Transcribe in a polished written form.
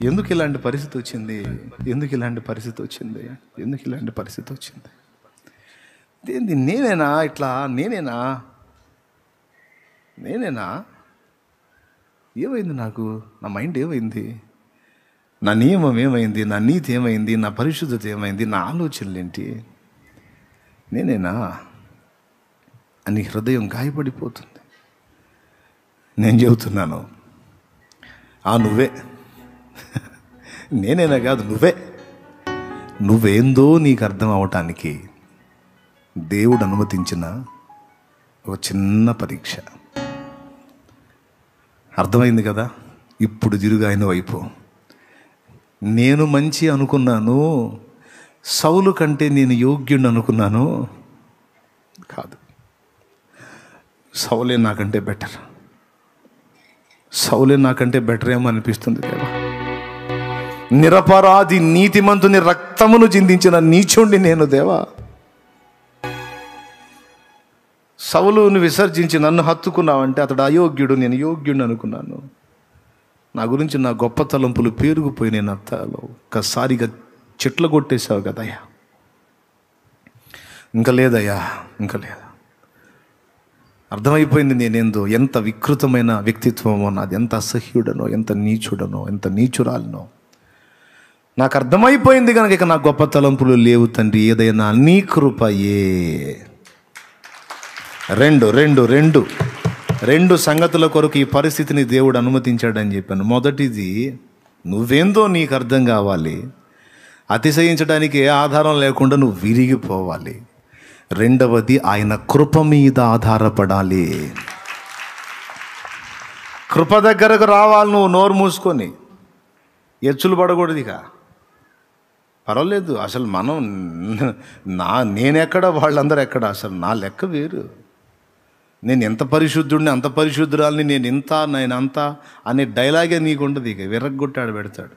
ఎందుకు ఇలాంటి పరిస్థితి వచ్చింది? ఎందుకు ఇలాంటి పరిస్థితి వచ్చింది? ఎందుకు ఇలాంటి పరిస్థితి వచ్చింది? ఏంది నేనేనా ఇట్లా? నేనేనా ఏమైంది నాకు? నా మైండ్ ఏమైంది? నా నియమం ఏమైంది? నా నీతి ఏమైంది? నా పరిశుద్ధత ఏమైంది? నా ఆలోచనలు ఏంటి? నేనేనా అని హృదయం గాయపడిపోతుంది. నేను చెబుతున్నాను, నువ్వే. నేనేనా కాదు, నువ్వేందో నీకు అర్థం అవటానికి దేవుడు అనుమతించిన ఒక చిన్న పరీక్ష. అర్థమైంది కదా? ఇప్పుడు తిరుగు ఆయన వైపు. నేను మంచి అనుకున్నాను, సౌలు కంటే నేను యోగ్యుడిని అనుకున్నాను. కాదు, సౌలే నాకంటే బెటర్ ఏమో అనిపిస్తుంది దేవా. నిరపరాధి నీతిమంతుని రక్తమును చిందించిన నీచుండి నేను దేవా. సౌలుని విసర్జించి నన్ను హత్తుకున్నావంటే అతడు అయోగ్యుడు, నేను యోగ్యుడిని అనుకున్నాను. నా గురించి నా గొప్ప తలంపులు పేరుకుపోయి నేను అత్తాలో ఒక్కసారిగా చెట్లు కొట్టేశావు కదయ్యా. ఇంకా లేదా. అర్థమైపోయింది నేనేందో, ఎంత వికృతమైన వ్యక్తిత్వమో నాది, ఎంత అసహ్యుడనో, ఎంత నీచుడనో, ఎంత నీచురాలనో నాకు అర్థమైపోయింది. కనుక ఇక నా గొప్ప తలంపులు లేవు తండ్రి, ఏదైనా నీ కృపయే. రెండు సంగతుల కొరకు ఈ పరిస్థితిని దేవుడు అనుమతించాడని చెప్పాను. మొదటిది, నువ్వేందో నీకు అర్థం కావాలి. అతిశయించడానికి ఏ ఆధారం లేకుండా నువ్వు విరిగిపోవాలి. రెండవది, ఆయన కృప మీద ఆధారపడాలి. కృప దగ్గరకు రావాలి. నువ్వు నోరు మూసుకొని ఎచ్చులు పడకూడదు. ఇక పర్వాలేదు, అసలు నేనెక్కడ, వాళ్ళందరూ ఎక్కడ, అసలు నా లెక్క వేరు. నేను ఎంత పరిశుద్ధుడిని, అంత పరిశుద్ధురాలని, నేను అంతా అనే డైలాగే నీకు ఉండదు. ఇక విరగ్గొట్టాడు పెడతాడు.